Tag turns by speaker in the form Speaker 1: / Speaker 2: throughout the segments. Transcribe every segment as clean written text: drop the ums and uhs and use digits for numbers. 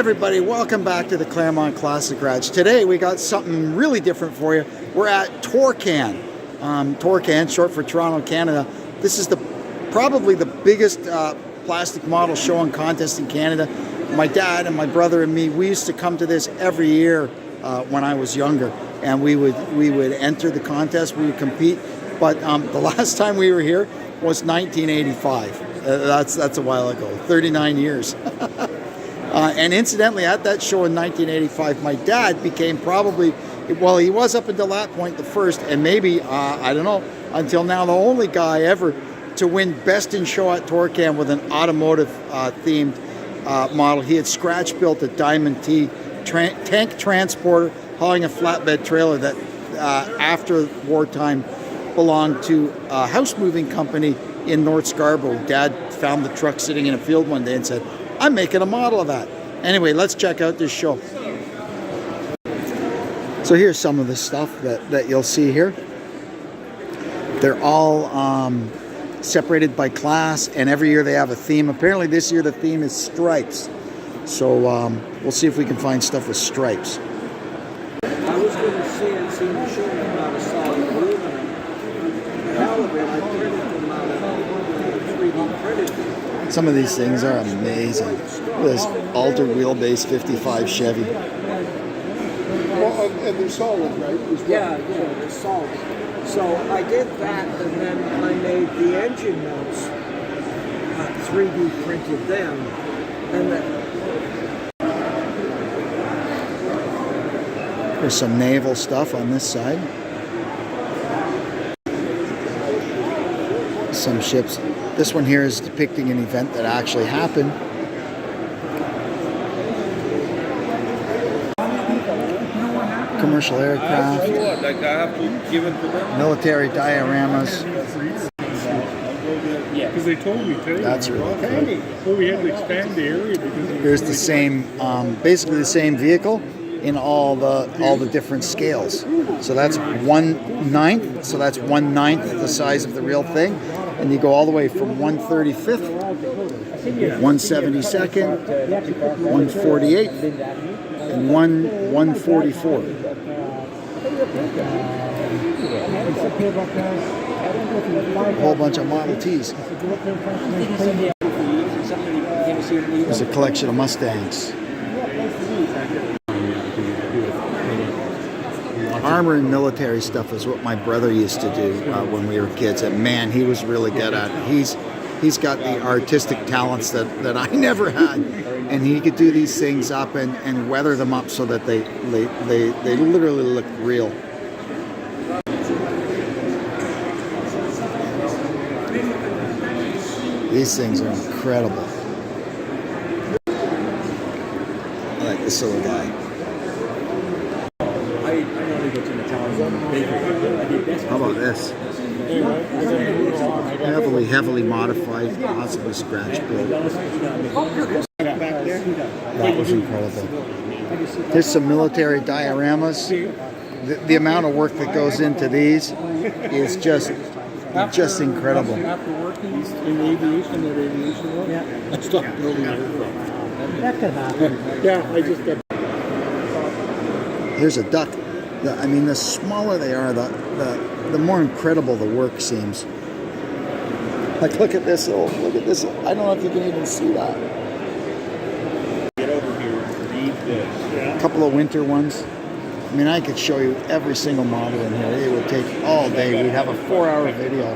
Speaker 1: everybody, welcome back to the Claremont Classic Garage. Today we got something really different for you. We're at Torcan. Torcan, short for Toronto, Canada. This is probably the biggest plastic model show and contest in Canada. My dad and my brother and me, we used to come to this every year when I was younger, and we would enter the contest, we would compete. But the last time we were here was 1985. That's a while ago, 39 years. And incidentally, at that show in 1985, my dad became probably, well, he was up until that point the first, and maybe, I don't know, until now, the only guy ever to win Best in Show at Torcan with an automotive themed model. He had scratch built a Diamond T tank transporter hauling a flatbed trailer that after wartime belonged to a house moving company in North Scarborough. Dad found the truck sitting in a field one day and said, I'm making a model of that. Anyway, let's check out this show. So here's some of the stuff that you'll see here. They're all separated by class, and every year they have a theme. Apparently this year the theme is stripes. So we'll see if we can find stuff with stripes.
Speaker 2: I was going to see and see the show about a solid aluminum. Caliber, I printed them out of 3D printed.
Speaker 1: Some of these things are amazing. Look at this altered wheelbase 55 Chevy.
Speaker 3: Well, and they're solid, right?
Speaker 2: Yeah, they're solid. So I did that, and then I made the engine notes, 3D printed them, and
Speaker 1: There's some naval stuff on this side. Some ships. This one here is depicting an event that actually happened. Commercial aircraft. Military dioramas.
Speaker 3: Because they told me to.
Speaker 1: That's really cool.
Speaker 3: Well, we had to expand the area because
Speaker 1: Here's the same, basically the same vehicle in all the different scales. So that's 1/9. So that's 1/9 the size of the real thing. And you go all the way from 1/35th, 1/72nd, 1/48th, and 1/44. A whole bunch of Model Ts. There's a collection of Mustangs. Armor and military stuff is what my brother used to do when we were kids, and man, he was really good at it. He's got the artistic talents that I never had, and he could do these things up and weather them up so that they literally look real. These things are incredible. I like this little guy. How about this? Heavily modified, possibly scratch built. That was incredible. There's some military dioramas. The amount of work that goes into these is just incredible.
Speaker 3: after working in aviation work, I stopped building aircraft.
Speaker 2: that could happen.
Speaker 3: Yeah, I just got.
Speaker 1: Here's a duck. I mean, the smaller they are, the more incredible the work seems. Like, look at this. Oh, look at this. I don't know if you can even see that.
Speaker 3: Get over here and read this.
Speaker 1: A couple of winter ones. I mean, I could show you every single model in here. It would take all day. We'd have a 4-hour video.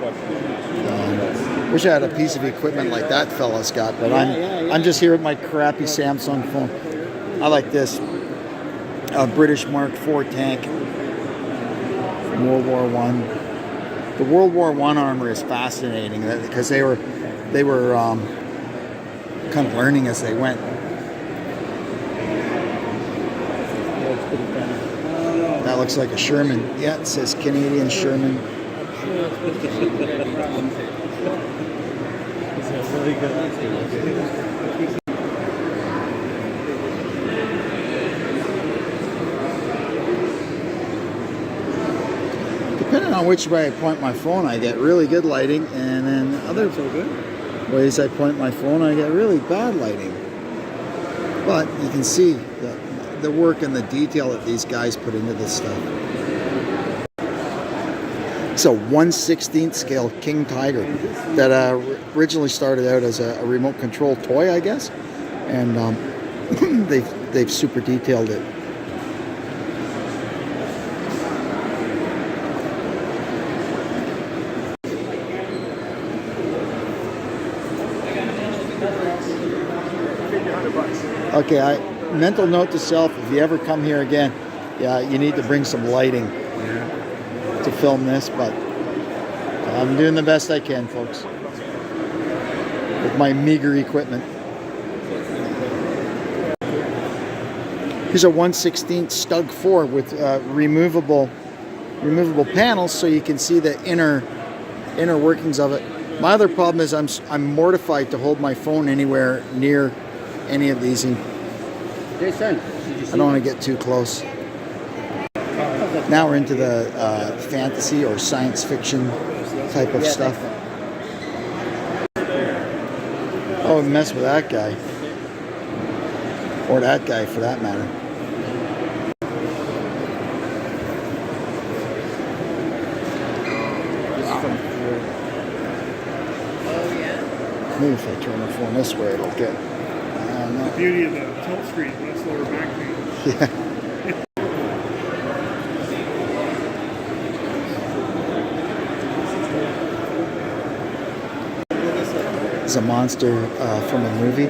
Speaker 1: Wish I had a piece of equipment like that fella's got, but I'm just here with my crappy Samsung phone. I like this. A British Mark IV tank from World War I. The World War I armor is fascinating because they were kind of learning as they went. That looks like a Sherman. Yeah, it says Canadian Sherman. Depending on which way I point my phone, I get really good lighting, and then other ways I point my phone, I get really bad lighting. But you can see the work and the detail that these guys put into this stuff. It's a 1/16 scale King Tiger that originally started out as a remote control toy, I guess, and they've super detailed it. Okay, mental note to self: if you ever come here again, yeah, you need to bring some lighting to film this, but I'm doing the best I can, folks, with my meager equipment. Here's a 1/16 Stug 4 with removable panels, so you can see the inner workings of it. My other problem is I'm mortified to hold my phone anywhere near any of these. I don't want to get too close. Now we're into the fantasy or science fiction type of stuff. Oh, mess with that guy. Or that guy, for that matter. Maybe if I turn the phone this way, it'll get...
Speaker 3: The beauty of the tilt screen, that's lower back pain.
Speaker 1: Yeah. It's a monster from a movie.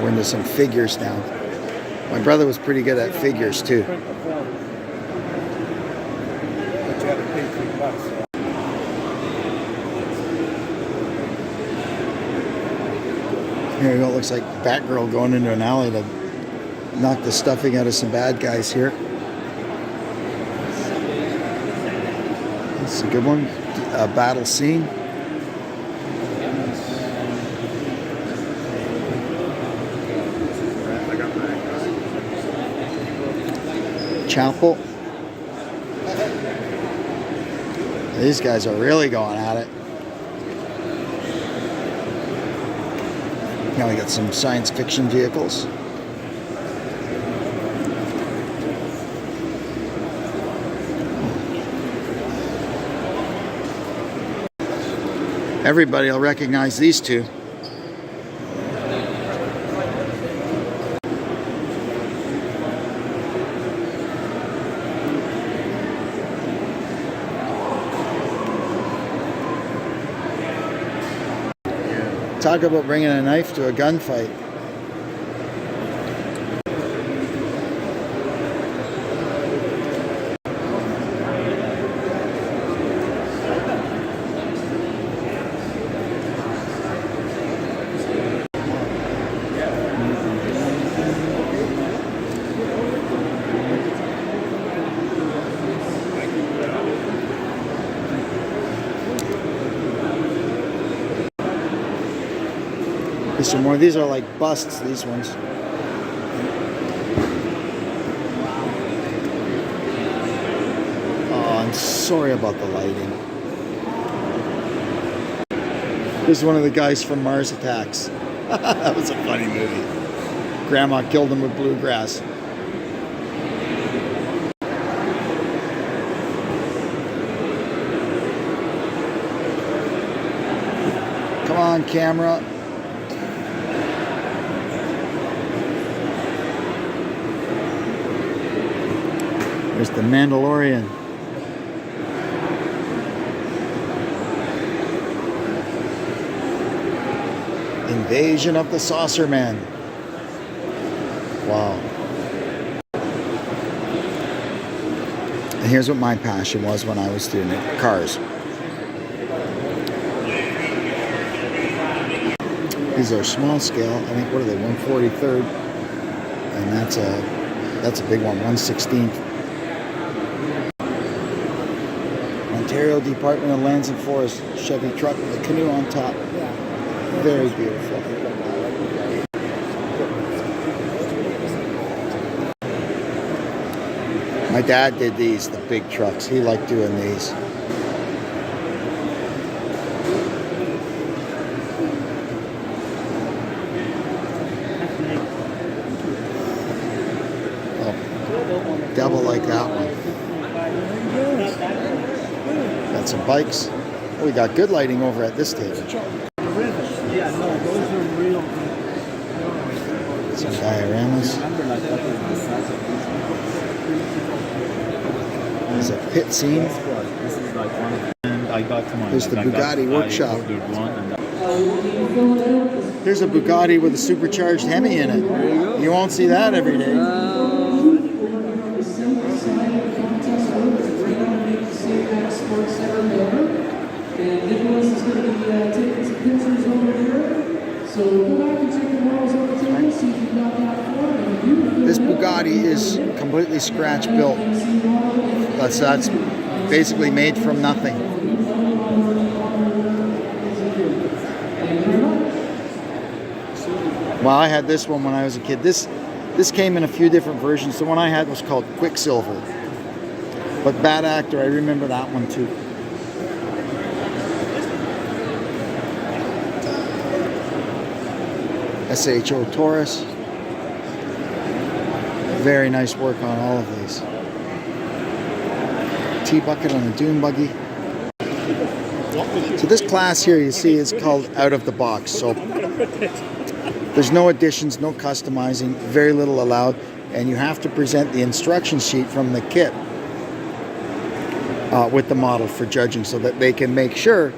Speaker 1: We're into some figures now. My brother was pretty good at figures too. Here we go. It looks like Batgirl going into an alley to knock the stuffing out of some bad guys here. That's a good one. A battle scene. Chapel. These guys are really going at it. Now we got some science fiction vehicles. Everybody will recognize these two. Talk about bringing a knife to a gunfight. Some more. These are like busts, these ones. Oh, I'm sorry about the lighting. This is one of the guys from Mars Attacks. That was a funny movie. Grandma killed him with bluegrass. Come on, camera. There's the Mandalorian. Invasion of the Saucer Man. Wow. And here's what my passion was when I was doing it. Cars. These are small scale. I think, what are they, 1/43rd? And that's a big one, 1/16th. Ontario Department of Lands and Forests Chevy truck with a canoe on top. Very beautiful. My dad did these, the big trucks. He liked doing these. devil like that one. Got some bikes. Oh, we got good lighting over at this table.
Speaker 2: Yeah, no, those are real.
Speaker 1: Some dioramas. There's a pit scene. There's the Bugatti workshop. There's a Bugatti with a supercharged Hemi in it. You won't see that every day. This Bugatti is completely scratch built. That's basically made from nothing. Well, I had this one when I was a kid. This came in a few different versions. The one I had was called Quicksilver. But Bad Actor, I remember that one too. SHO Taurus. Very nice work on all of these. T-bucket on a dune buggy. So this class here, you see, is called out of the box. So there's no additions, no customizing, very little allowed, and you have to present the instruction sheet from the kit with the model for judging so that they can make sure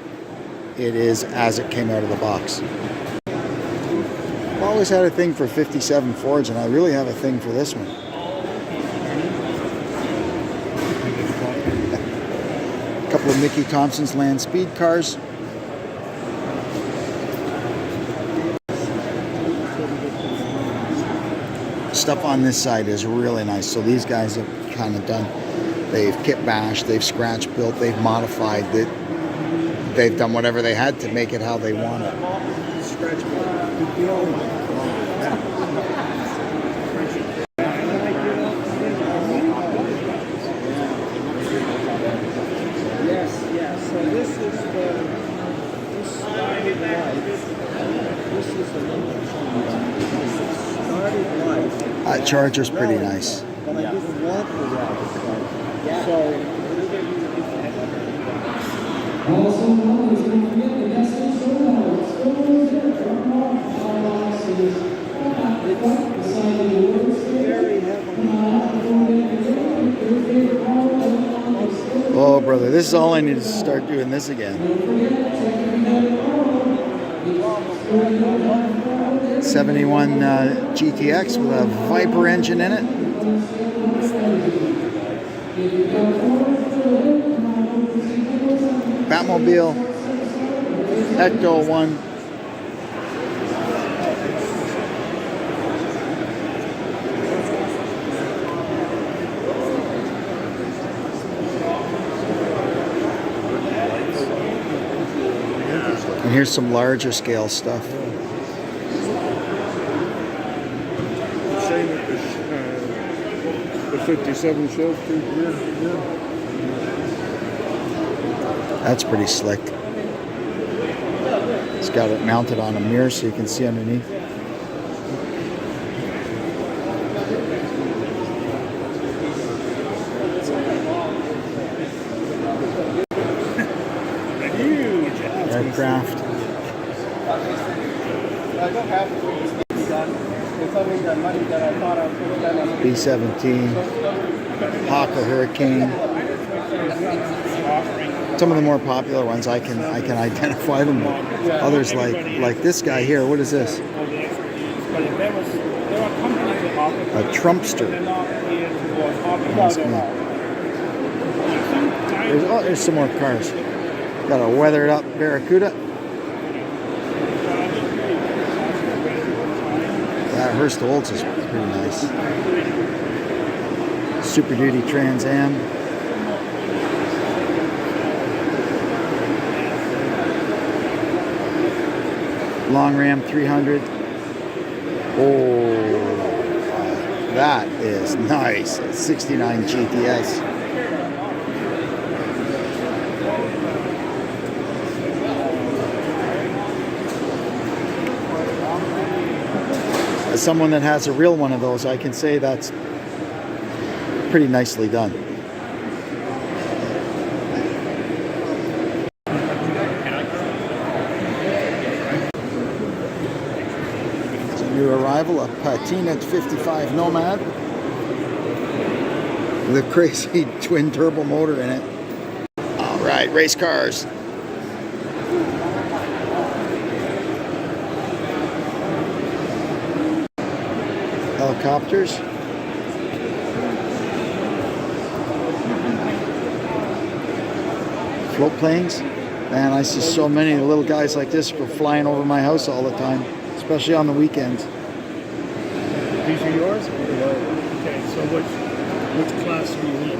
Speaker 1: it is as it came out of the box. I've always had a thing for 57 Fords, and I really have a thing for this one. A couple of Mickey Thompson's Land Speed cars. Stuff on this side is really nice. So these guys have kind of done, they've kit bashed, they've scratch built, they've modified it. They've done whatever they had to make it how they want it.
Speaker 2: Scratch Yes, yes. So this is this started life. This is the started life.
Speaker 1: That Charger's pretty nice.
Speaker 2: But I didn't want the rally. So
Speaker 4: Also known as don't forget the Nestle Showdown. Stores there from
Speaker 1: Oh, brother, this is all I need to start doing this again. 71 GTX with a Viper engine in it. Batmobile, Ecto 1. And here's some larger scale stuff.
Speaker 3: Same with the 57 shelf too. Yeah.
Speaker 1: That's pretty slick. It's got it mounted on a mirror so you can see underneath. Aircraft. B-17, Hawker Hurricane. Some of the more popular ones I can identify them. Others like this guy here. What is this? A Trumpster. There's some more cars. Got a weathered up Barracuda. That Hearst Olds is pretty nice. Super Duty Trans Am. Long Ram 300. Oh, that is nice. 69 GTS. As someone that has a real one of those, I can say that's pretty nicely done. It's a new arrival, a Patina 55 Nomad with a crazy twin turbo motor in it. All right, race cars. Helicopters. Float planes. Man, I see so many little guys like this go flying over my house all the time, especially on the weekends.
Speaker 3: These are yours? Okay, so which class do you need?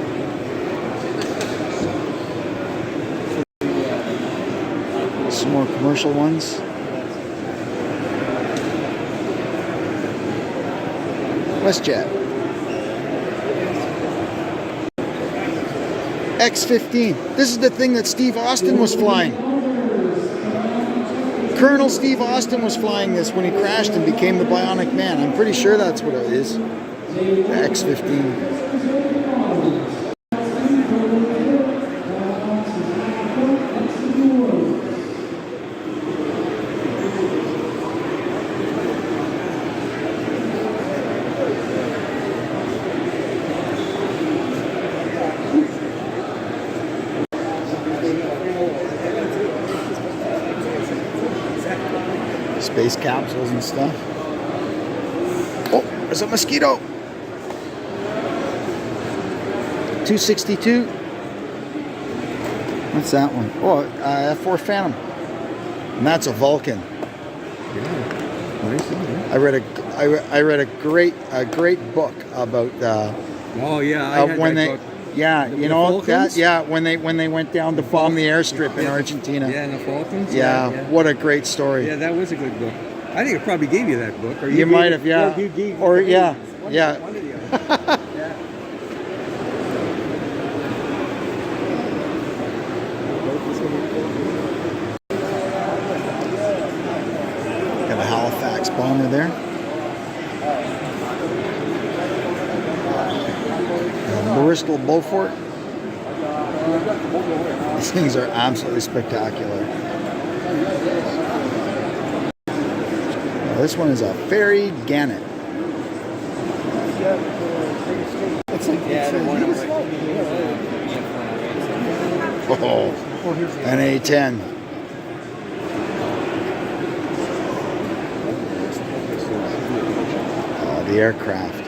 Speaker 1: Some more commercial ones. WestJet. X-15. This is the thing that Steve Austin was flying. Colonel Steve Austin was flying this when he crashed and became the Bionic Man. I'm pretty sure that's what it is. The X-15. Space capsules and stuff. Oh, there's a mosquito. 262. What's that one? Oh, F4 Phantom. And that's a Vulcan. I read a great book about
Speaker 3: Oh yeah, I had
Speaker 1: when
Speaker 3: that
Speaker 1: they
Speaker 3: book.
Speaker 1: yeah,
Speaker 3: The
Speaker 1: you know
Speaker 3: Falcons?
Speaker 1: that, yeah, when they went down to bomb the airstrip in Argentina.
Speaker 3: Yeah, and the Falcons.
Speaker 1: Yeah, what a great story.
Speaker 3: Yeah, that was a good book. I think I probably gave you that book. Or
Speaker 1: You
Speaker 3: gave
Speaker 1: might
Speaker 3: it-
Speaker 1: have, yeah.
Speaker 3: you gave
Speaker 1: Or
Speaker 3: it-
Speaker 1: yeah,
Speaker 3: one-
Speaker 1: yeah.
Speaker 3: one or the other. Yeah.
Speaker 1: Got a Halifax bomber there. Bristol Beaufort. These things are absolutely spectacular. Now, this one is a Ferry Gannet. Oh, an A10. Oh, the aircraft.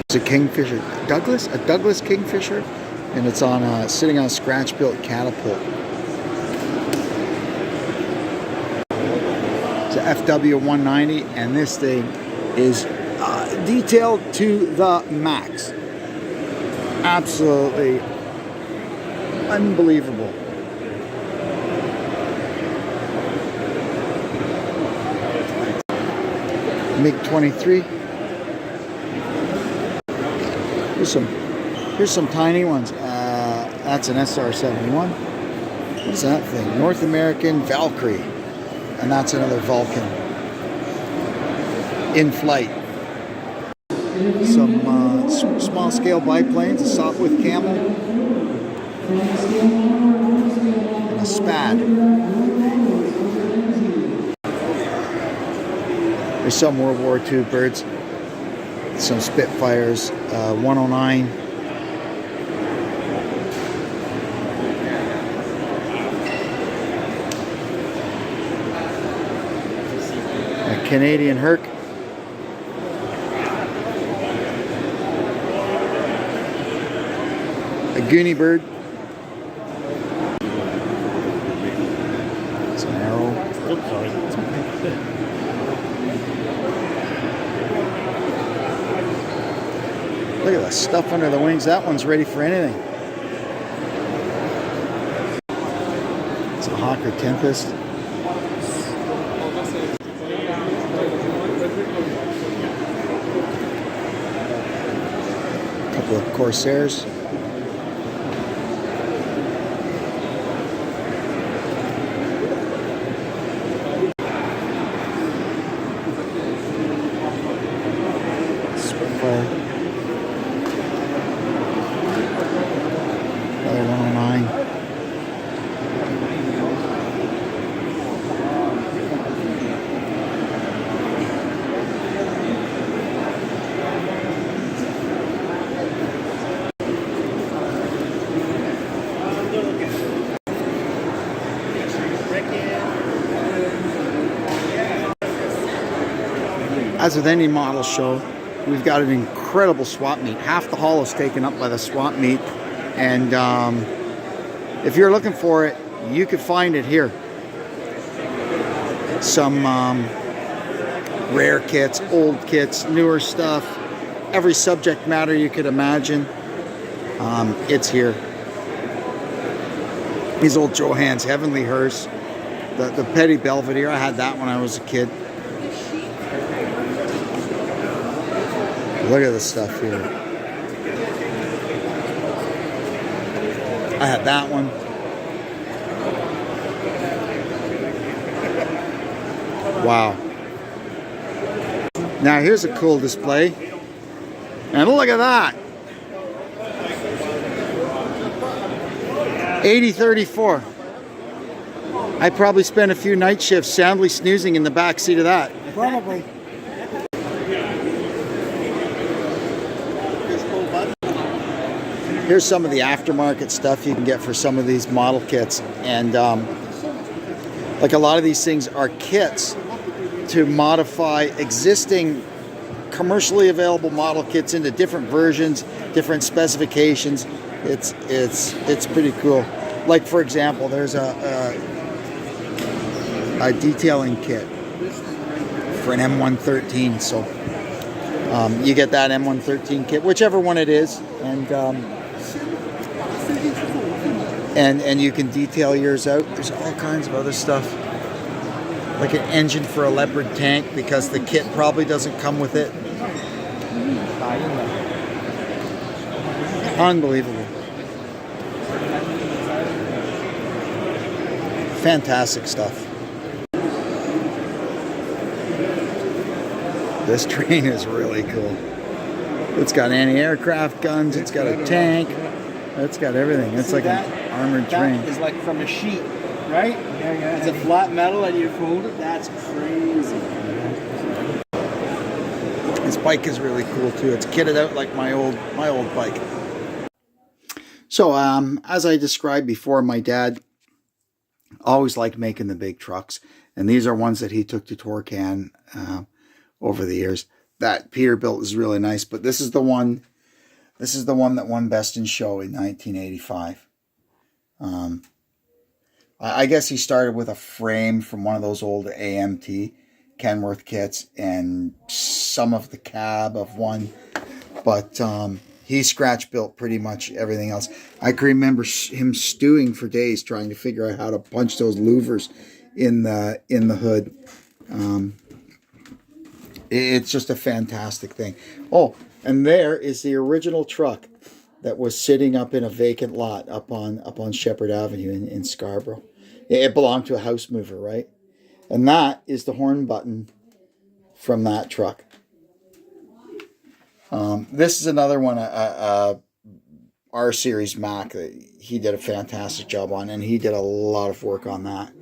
Speaker 1: It's a Kingfisher. A Douglas Kingfisher, and it's on sitting on a scratch-built catapult. It's a FW190, and this thing is detailed to the max. Absolutely unbelievable. MiG-23. Here's some tiny ones. That's an SR-71. What is that thing? North American Valkyrie. And that's another Vulcan. In flight. Some small scale biplanes, a Sopwith Camel. And a Spad. There's some World War II birds. Some Spitfires, 109. A Canadian Herc. A Goonie bird. It's an arrow.
Speaker 3: Oops, sorry.
Speaker 1: Look at the stuff under the wings. That one's ready for anything. It's a Hawker Tempest. couple of Corsairs. Spitfire. Another 109. As with any model show, we've got an incredible swap meet. Half the hall is taken up by the swap meet, and if you're looking for it, you could find it here. Some rare kits, old kits, newer stuff, every subject matter you could imagine, it's here. These old Johann's Heavenly Hearse, the Petty Belvedere, I had that when I was a kid. Look at this stuff here. I had that one. Wow. Now here's a cool display. And look at that. 8034. I probably spent a few night shifts soundly snoozing in the back seat of that.
Speaker 2: Probably.
Speaker 1: Here's some of the aftermarket stuff you can get for some of these model kits. And like a lot of these things are kits to modify existing commercially available model kits into different versions, different specifications. It's pretty cool. Like for example, there's a detailing kit for an M113. So you get that M113 kit, whichever one it is, and you can detail yours out. There's all kinds of other stuff, like an engine for a Leopard tank, because the kit probably doesn't come with it. Unbelievable. Fantastic stuff. This train is really cool. It's got anti-aircraft guns, it's got a tank, it's got everything. It's like an armored train.
Speaker 3: That is like from a sheet, right? It's a flat metal and you fold it. That's crazy.
Speaker 1: This bike is really cool too. It's kitted out like my old bike. So as I described before, my dad always liked making the big trucks, and these are ones that he took to Torcan over the years. That Peterbilt is really nice, but this is the one that won Best in Show in 1985. I guess he started with a frame from one of those old AMT Kenworth kits and some of the cab of one, but he scratch built pretty much everything else. I can remember him stewing for days trying to figure out how to punch those louvers in the hood. It's just a fantastic thing. Oh, and there is the original truck that was sitting up in a vacant lot up on Shepherd Avenue in Scarborough. It belonged to a house mover, right? And that is the horn button from that truck. This is another one, R Series Mac that he did a fantastic job on, and he did a lot of work on that.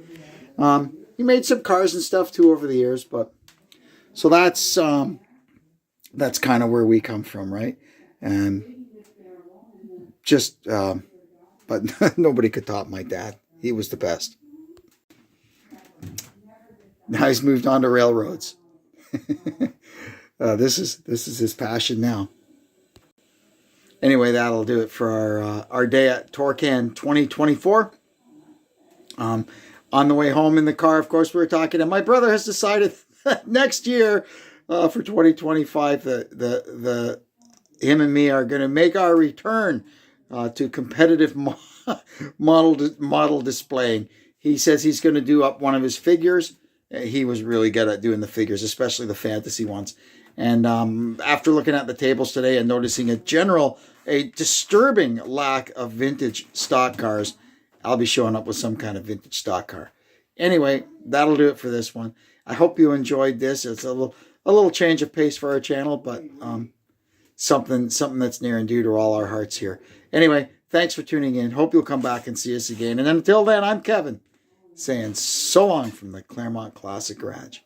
Speaker 1: He made some cars and stuff too over the years, but so that's kind of where we come from, right? And but nobody could top my dad. He was the best. Now he's moved on to railroads. This is his passion now. Anyway, that'll do it for our day at Torcan 2024. On the way home in the car, of course, we were talking, and my brother has decided next year for 2025 that him and me are going to make our return to competitive model displaying. He says he's going to do up one of his figures. He was really good at doing the figures, especially the fantasy ones. And after looking at the tables today and noticing a disturbing lack of vintage stock cars, I'll be showing up with some kind of vintage stock car. Anyway, that'll do it for this one. I hope you enjoyed this. It's a little change of pace for our channel, but something that's near and dear to all our hearts here. Anyway, thanks for tuning in. Hope you'll come back and see us again. And until then, I'm Kevin, saying so long from the Claremont Classic Garage.